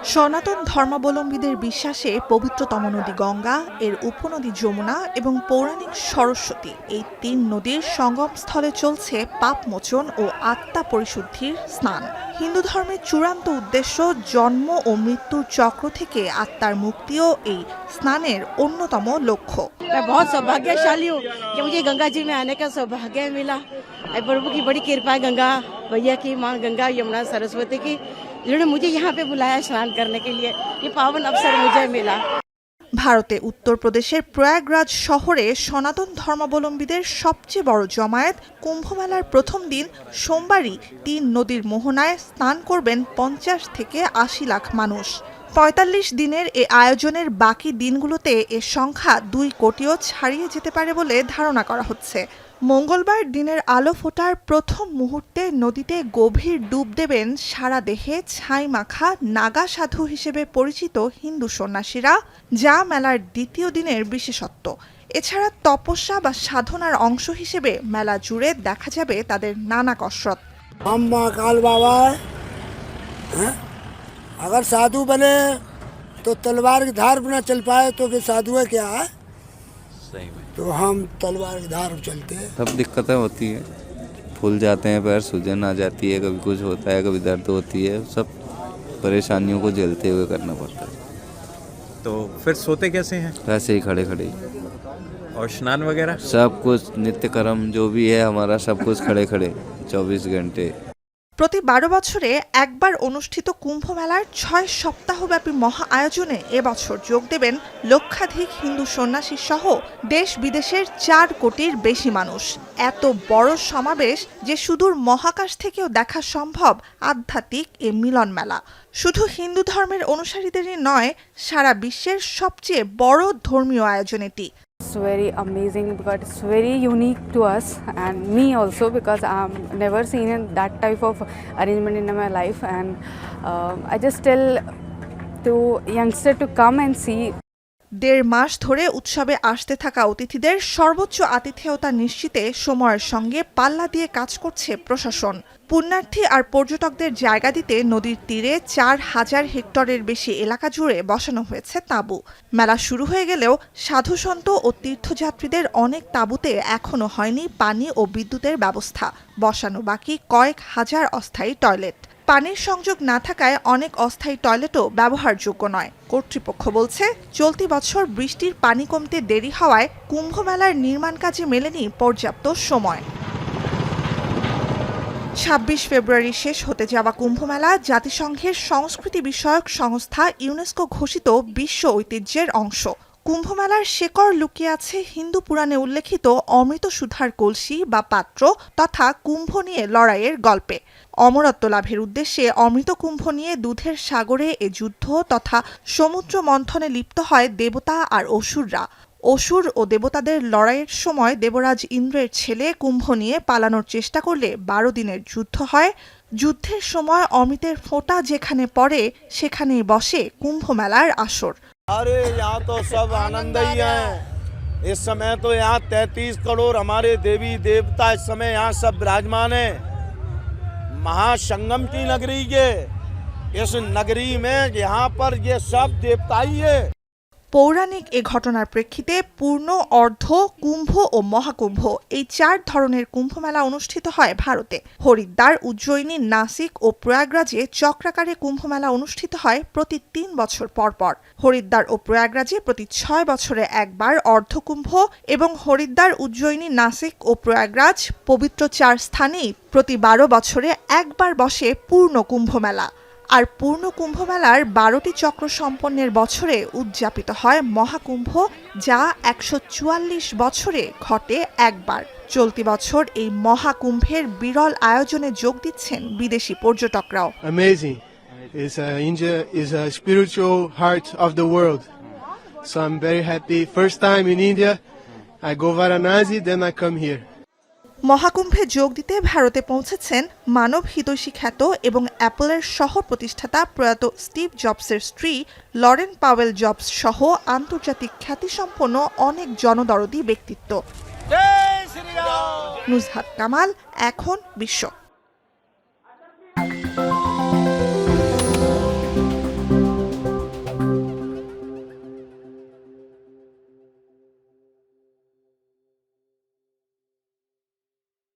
সনাতন ধর্মাবলম্বীদের বিশ্বাসে পবিত্রতম নদী গঙ্গা, এর উপনদী যমুনা এবং পৌরাণিক সরস্বতী এই তিন নদীর সঙ্গমস্থলে চলছে পাপমোচন ও আত্মা পরিশুদ্ধির স্নান। হিন্দু ধর্মের চূড়ান্ত উদ্দেশ্য জন্ম ও মৃত্যুর চক্র থেকে আত্মার মুক্তিও এই স্নানের অন্যতম লক্ষ্য। मैं बहुत सौभाग्यशाली हूँ कि मुझे गंगा जी में आने का सौभाग्य मिला। प्रभु की बड़ी कृपा है, गंगा भैया की, माँ गंगा यमुना सरस्वती की, जिन्होंने मुझे यहाँ पे बुलाया स्नान करने के लिए। ये पावन अवसर मुझे मिला। ভারতে উত্তরপ্রদেশের প্রয়াগরাজ শহরে সনাতন ধর্মাবলম্বীদের সবচেয়ে বড় জমায়েত কুম্ভমেলার প্রথম দিন সোমবারই তিন নদীর মোহনায় স্নান করবেন 50 থেকে 80 লাখ মানুষ। 45 দিনের এ আয়োজনের বাকি দিনগুলোতে এর সংখ্যা 2 কোটিও ছাড়িয়ে যেতে পারে বলে ধারণা করা হচ্ছে। মঙ্গলবার দিনের আলো ফোটার প্রথম মুহূর্তে নদীতে গভীর ডুব দেবেন সারা দেহে ছাই মাখা নাগা সাধু হিসেবে পরিচিত হিন্দু সন্ন্যাসীরা, যা মেলার দ্বিতীয় দিনের বিশেষত্ব। এছাড়া তপস্যা বা সাধনার অংশ হিসেবে মেলা জুড়ে দেখা যাবে তাদের নানা কসরত। हम महाकाल बाबा हैं? अगर साधु बने तो तलवार की धार न चल पाए तो फिर साधु है क्या है? सही में तो हम तलवार की धार चलते हैं। सब दिक्कतें होती हैं, फूल जाते हैं, पैर सूजन आ जाती है, कभी कुछ होता है, कभी दर्द होती है, सब परेशानियों को झेलते हुए करना पड़ता है। तो फिर सोते कैसे हैं? वैसे ही खड़े खड़े ही। और स्नान वगैरह? सब कुछ नित्य कर्म जो भी है हमारा, सब कुछ खड़े खड़े 24 घंटे। প্রতি 12 বছরে একবার অনুষ্ঠিত কুম্ভ মেলার 6 সপ্তাহব্যাপী মহা আয়োজনে এবছর যোগ দেবেন লক্ষাধিক হিন্দু সন্ন্যাসী সহ দেশ বিদেশের 4 কোটির বেশি মানুষ। এত বড় সমাবেশ যে সুদূর মহাকাশ থেকেও দেখা সম্ভব আধ্যাত্মিক এ মিলন মেলা। শুধু হিন্দু ধর্মের অনুসারীদেরই নয়, সারা বিশ্বের সবচেয়ে বড় ধর্মীয় আয়োজন এটি। It's very amazing because it's very unique to us and me also, because I'm never seen in that type of arrangement in my life, and I just tell to youngster to come and see. 1.5 মাস ধরে উৎসবে আসতে থাকা অতিথিদের সর্বোচ্চ আতিথেয়তা নিশ্চিতে সময়ের সঙ্গে পাল্লা দিয়ে কাজ করছে প্রশাসন। পুণ্যার্থী আর পর্যটকদের জায়গা দিতে নদীর তীরে 4000 হেক্টরের বেশি এলাকা জুড়ে বসানো হয়েছে তাঁবু। মেলা শুরু হয়ে গেলেও সাধুসন্ত ও তীর্থযাত্রীদের অনেক তাঁবুতে এখনো হয়নি পানি ও বিদ্যুতের ব্যবস্থা। বসানো বাকি কয়েক হাজার অস্থায়ী টয়লেট। পানির সংযোগ না থাকায় অনেক অস্থায়ী টয়লেটও ব্যবহারযোগ্য নয়। কর্তৃপক্ষ বলছে, চলতি বছর বৃষ্টির পানি কমতে দেরি হওয়ায় কুম্ভ মেলার নির্মাণ কাজে মেলেনি পর্যাপ্ত সময়। 26 ফেব্রুয়ারি শেষ হতে যাওয়া কুম্ভমেলা জাতিসংঘের সংস্কৃতি বিষয়ক সংস্থা ইউনেস্কো ঘোষিত বিশ্ব ঐতিহ্যের অংশ। কুম্ভমেলার শেকড় লুকিয়ে আছে হিন্দু পুরাণে উল্লেখিত অমৃত সুধার কলসি বা পাত্র তথা কুম্ভ নিয়ে লড়াইয়ের গল্পে। অমরত্ব লাভের উদ্দেশ্যে অমৃত কুম্ভ নিয়ে দুধের সাগরে এ যুদ্ধ তথা সমুদ্র মন্থনে লিপ্ত হয় দেবতা আর অসুররা। অসুর ও দেবতাদের লড়াইয়ের সময় দেবরাজ ইন্দ্রের ছেলে কুম্ভ নিয়ে পালানোর চেষ্টা করলে 12 দিনের যুদ্ধ হয়। যুদ্ধের সময় অমৃতের ফোঁটা যেখানে পড়ে সেখানেই বসে কুম্ভ মেলার আসর। अरे यहाँ तो सब आनंद ही है। इस समय तो यहाँ 33 करोड़ हमारे देवी देवता इस समय यहाँ सब विराजमान है। महासंगम की नगरी ये, इस नगरी में यहाँ पर ये सब देवता ही है। পৌরাণিক এ ঘটনার প্রেক্ষিতে পূর্ণ, অর্ধ, কুম্ভ ও মহাকুম্ভ এই 4 ধরনের কুম্ভমেলা অনুষ্ঠিত হয় ভারতে। হরিদ্বার, উজ্জয়িনী, নাসিক ও প্রয়াগরাজে চক্রাকারে কুম্ভমেলা অনুষ্ঠিত হয় প্রতি 3 বছর পর পর। হরিদ্বার ও প্রয়াগরাজে প্রতি 6 বছরে একবার অর্ধকুম্ভ এবং হরিদ্বার, উজ্জয়িনী, নাসিক ও প্রয়াগরাজ পবিত্র 4 স্থানেই প্রতি 12 বছরে একবার বসে পূর্ণ কুম্ভমেলা। আর পূর্ণ কুম্ভমেলার 12টি চক্র সম্পন্নের বছরে উদযাপিত হয় মহাকুম্ভ, যা 144 বছরে ঘটে একবার। চলতি বছর এই মহাকুম্ভের বিরল আয়োজনে যোগ দিচ্ছেন বিদেশি পর্যটকরাও। Amazing. India is a spiritual heart of the world. So I'm very happy. First time in India, I go Varanasi, then I come here. মহাকুম্ভে যোগ দিতে ভারতে পৌঁছেছেন মানব হিতৈষী খ্যাত এবং অ্যাপলের সহ প্রতিষ্ঠাতা প্রয়াত স্টিভ জবসের স্ত্রী লরেন পাওয়েল জবস সহ আন্তর্জাতিক খ্যাতিসম্পন্ন অনেক জনদরদী ব্যক্তিত্ব। নুজহাত কামাল, এখন বিশ্ব।